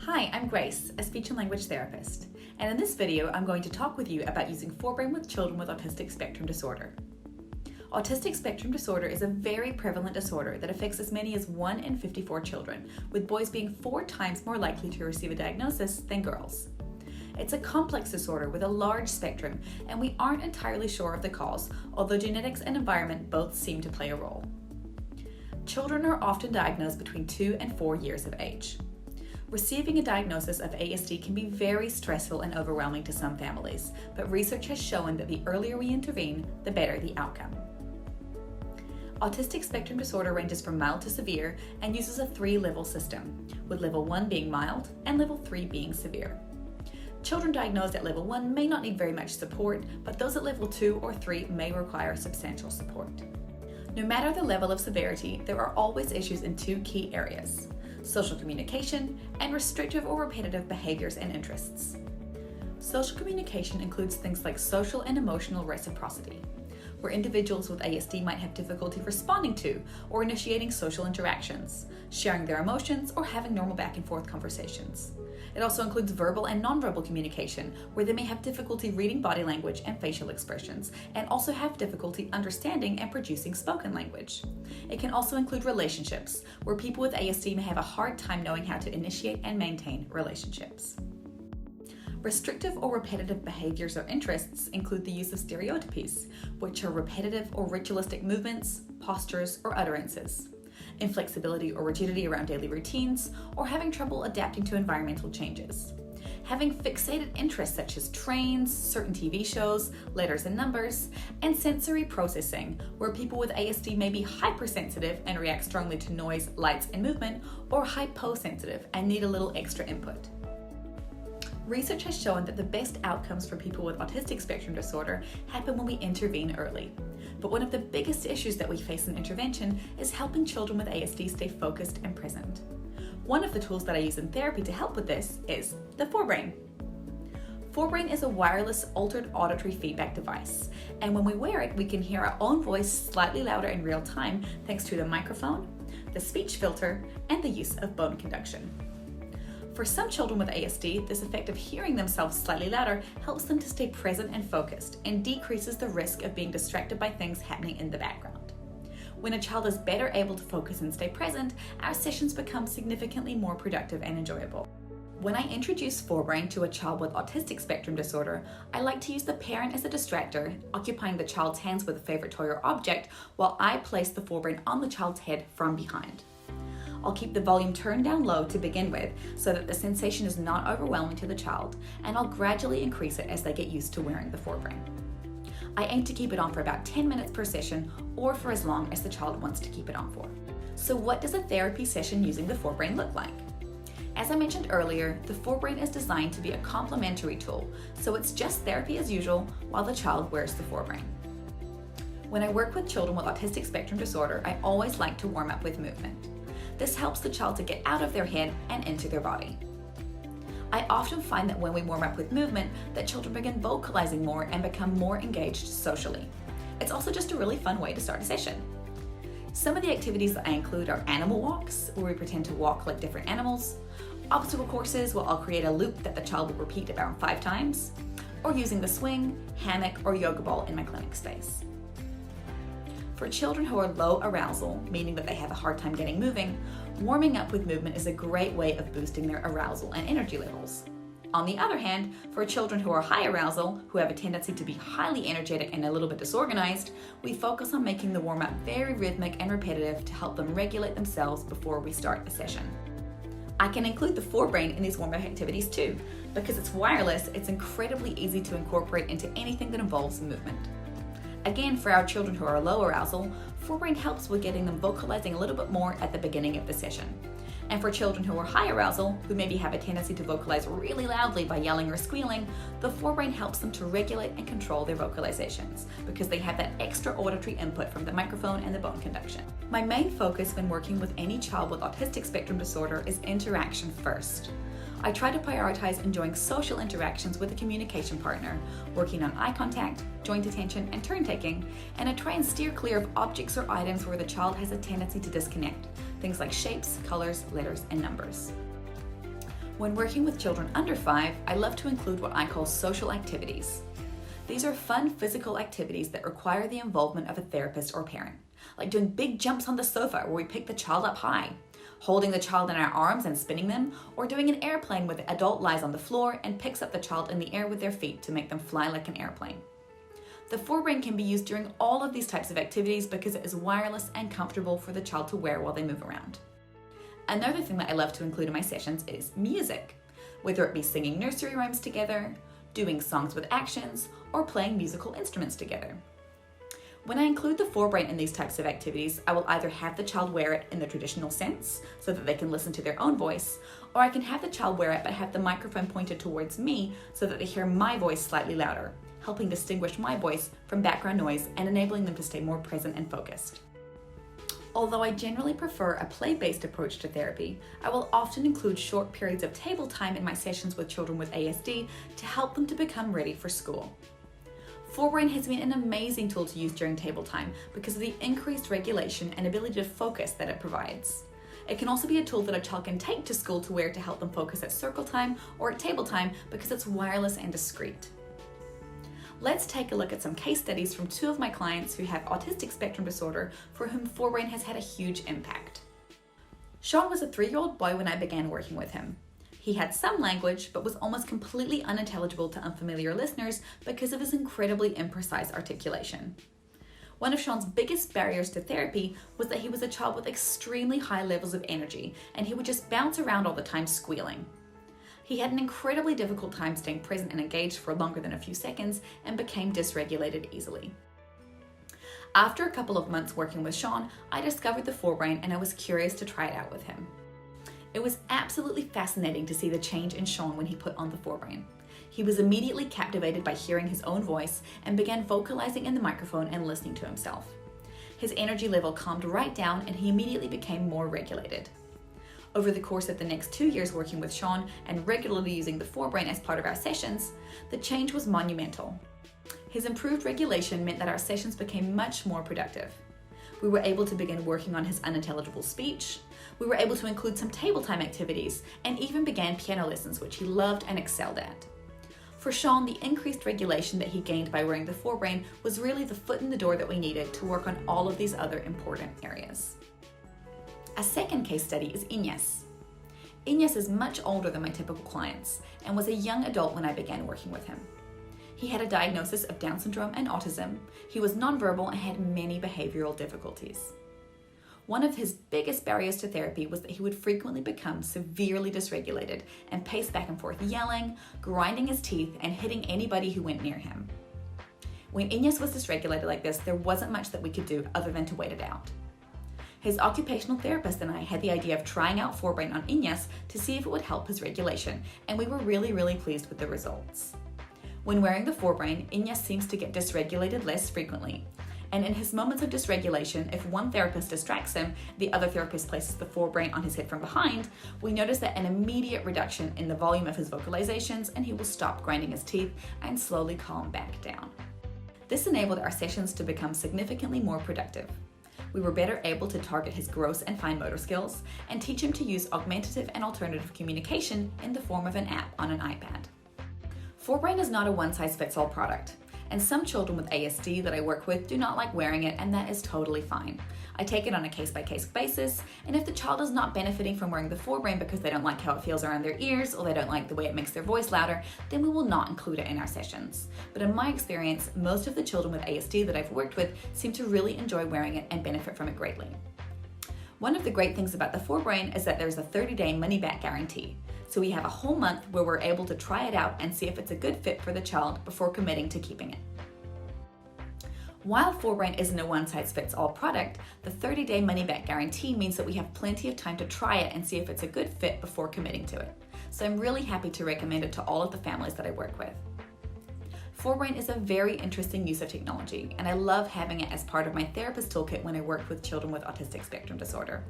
Hi, I'm Grace, a speech and language therapist, and in this video I'm going to talk with you about using Forbrain with children with autistic spectrum disorder. Autistic spectrum disorder is a very prevalent disorder that affects as many as 1 in 54 children, with boys being 4 times more likely to receive a diagnosis than girls. It's a complex disorder with a large spectrum, and we aren't entirely sure of the cause, although genetics and environment both seem to play a role. Children are often diagnosed between 2 and 4 years of age. Receiving a diagnosis of ASD can be very stressful and overwhelming to some families, but research has shown that the earlier we intervene, the better the outcome. Autistic spectrum disorder ranges from mild to severe and uses a 3-level system, with level 1 being mild and level 3 being severe. Children diagnosed at level 1 may not need very much support, but those at level 2 or 3 may require substantial support. No matter the level of severity, there are always issues in 2 key areas: social communication and restrictive or repetitive behaviors and interests. Social communication includes things like social and emotional reciprocity, where individuals with ASD might have difficulty responding to or initiating social interactions, sharing their emotions, or having normal back and forth conversations. It also includes verbal and nonverbal communication, where they may have difficulty reading body language and facial expressions, and also have difficulty understanding and producing spoken language. It can also include relationships, where people with ASD may have a hard time knowing how to initiate and maintain relationships. Restrictive or repetitive behaviors or interests include the use of stereotypies, which are repetitive or ritualistic movements, postures, or utterances, inflexibility or rigidity around daily routines, or having trouble adapting to environmental changes. Having fixated interests such as trains, certain TV shows, letters and numbers, and sensory processing, where people with ASD may be hypersensitive and react strongly to noise, lights, and movement, or hyposensitive and need a little extra input. Research has shown that the best outcomes for people with autistic spectrum disorder happen when we intervene early. But one of the biggest issues that we face in intervention is helping children with ASD stay focused and present. One of the tools that I use in therapy to help with this is the Forbrain. Forbrain is a wireless altered auditory feedback device, and when we wear it, we can hear our own voice slightly louder in real time thanks to the microphone, the speech filter, and the use of bone conduction. For some children with ASD, this effect of hearing themselves slightly louder helps them to stay present and focused and decreases the risk of being distracted by things happening in the background. When a child is better able to focus and stay present, our sessions become significantly more productive and enjoyable. When I introduce Forbrain to a child with autistic spectrum disorder, I like to use the parent as a distractor, occupying the child's hands with a favorite toy or object, while I place the Forbrain on the child's head from behind. I'll keep the volume turned down low to begin with so that the sensation is not overwhelming to the child, and I'll gradually increase it as they get used to wearing the Forbrain. I aim to keep it on for about 10 minutes per session, or for as long as the child wants to keep it on for. So what does a therapy session using the Forbrain look like? As I mentioned earlier, the Forbrain is designed to be a complementary tool, so it's just therapy as usual while the child wears the Forbrain. When I work with children with autistic spectrum disorder, I always like to warm up with movement. This helps the child to get out of their head and into their body. I often find that when we warm up with movement, that children begin vocalizing more and become more engaged socially. It's also just a really fun way to start a session. Some of the activities that I include are animal walks, where we pretend to walk like different animals, obstacle courses, where I'll create a loop that the child will repeat about 5 times, or using the swing, hammock, or yoga ball in my clinic space. For children who are low arousal, meaning that they have a hard time getting moving, warming up with movement is a great way of boosting their arousal and energy levels. On the other hand, for children who are high arousal, who have a tendency to be highly energetic and a little bit disorganized, we focus on making the warm-up very rhythmic and repetitive to help them regulate themselves before we start a session. I can include the Forbrain in these warm-up activities too. Because it's wireless, it's incredibly easy to incorporate into anything that involves movement. Again, for our children who are low arousal, Forbrain helps with getting them vocalizing a little bit more at the beginning of the session. And for children who are high arousal, who maybe have a tendency to vocalize really loudly by yelling or squealing, the Forbrain helps them to regulate and control their vocalizations because they have that extra auditory input from the microphone and the bone conduction. My main focus when working with any child with autistic spectrum disorder is interaction first. I try to prioritize enjoying social interactions with a communication partner, working on eye contact, joint attention, and turn taking, and I try and steer clear of objects or items where the child has a tendency to disconnect, things like shapes, colors, letters, and numbers. When working with children under 5, I love to include what I call social activities. These are fun physical activities that require the involvement of a therapist or parent, like doing big jumps on the sofa where we pick the child up high, holding the child in our arms and spinning them, or doing an airplane where the adult lies on the floor and picks up the child in the air with their feet to make them fly like an airplane. The Forbrain can be used during all of these types of activities because it is wireless and comfortable for the child to wear while they move around. Another thing that I love to include in my sessions is music, whether it be singing nursery rhymes together, doing songs with actions, or playing musical instruments together. When I include the Forbrain in these types of activities, I will either have the child wear it in the traditional sense, so that they can listen to their own voice, or I can have the child wear it but have the microphone pointed towards me so that they hear my voice slightly louder, helping distinguish my voice from background noise and enabling them to stay more present and focused. Although I generally prefer a play-based approach to therapy, I will often include short periods of table time in my sessions with children with ASD to help them to become ready for school. Forbrain has been an amazing tool to use during table time because of the increased regulation and ability to focus that it provides. It can also be a tool that a child can take to school to wear to help them focus at circle time or at table time because it's wireless and discreet. Let's take a look at some case studies from 2 of my clients who have autistic spectrum disorder for whom Forbrain has had a huge impact. Shawn was a 3-year-old boy when I began working with him. He had some language, but was almost completely unintelligible to unfamiliar listeners because of his incredibly imprecise articulation. One of Shawn's biggest barriers to therapy was that he was a child with extremely high levels of energy, and he would just bounce around all the time squealing. He had an incredibly difficult time staying present and engaged for longer than a few seconds and became dysregulated easily. After a couple of months working with Shawn, I discovered the Forbrain and I was curious to try it out with him. It was absolutely fascinating to see the change in Shawn when he put on the Forbrain. He was immediately captivated by hearing his own voice and began vocalizing in the microphone and listening to himself. His energy level calmed right down and he immediately became more regulated. Over the course of the next 2 years working with Shawn and regularly using the Forbrain as part of our sessions, the change was monumental. His improved regulation meant that our sessions became much more productive. We were able to begin working on his unintelligible speech, we were able to include some table time activities, and even began piano lessons, which he loved and excelled at. For Shawn, the increased regulation that he gained by wearing the Forbrain was really the foot in the door that we needed to work on all of these other important areas. A second case study is Ignace. Ignace is much older than my typical clients and was a young adult when I began working with him. He had a diagnosis of Down syndrome and autism, he was nonverbal and had many behavioral difficulties. One of his biggest barriers to therapy was that he would frequently become severely dysregulated and pace back and forth yelling, grinding his teeth, and hitting anybody who went near him. When Ignace was dysregulated like this, there wasn't much that we could do other than to wait it out. His occupational therapist and I had the idea of trying out Forbrain on Ignace to see if it would help his regulation, and we were really pleased with the results. When wearing the Forbrain, Ignace seems to get dysregulated less frequently, and in his moments of dysregulation, if one therapist distracts him, the other therapist places the Forbrain on his head from behind, we notice that an immediate reduction in the volume of his vocalizations, and he will stop grinding his teeth and slowly calm back down. This enabled our sessions to become significantly more productive. We were better able to target his gross and fine motor skills and teach him to use augmentative and alternative communication in the form of an app on an iPad. Forbrain is not a one-size-fits-all product, and some children with ASD that I work with do not like wearing it, and that is totally fine. I take it on a case-by-case basis, and if the child is not benefiting from wearing the Forbrain because they don't like how it feels around their ears or they don't like the way it makes their voice louder, then we will not include it in our sessions. But in my experience, most of the children with ASD that I've worked with seem to really enjoy wearing it and benefit from it greatly. One of the great things about the Forbrain is that there's a 30-day money-back guarantee. So we have a whole month where we're able to try it out and see if it's a good fit for the child before committing to keeping it. While Forbrain isn't a one-size-fits-all product, the 30-day money-back guarantee means that we have plenty of time to try it and see if it's a good fit before committing to it. So I'm really happy to recommend it to all of the families that I work with. Forbrain is a very interesting use of technology, and I love having it as part of my therapist toolkit when I work with children with autistic spectrum disorder.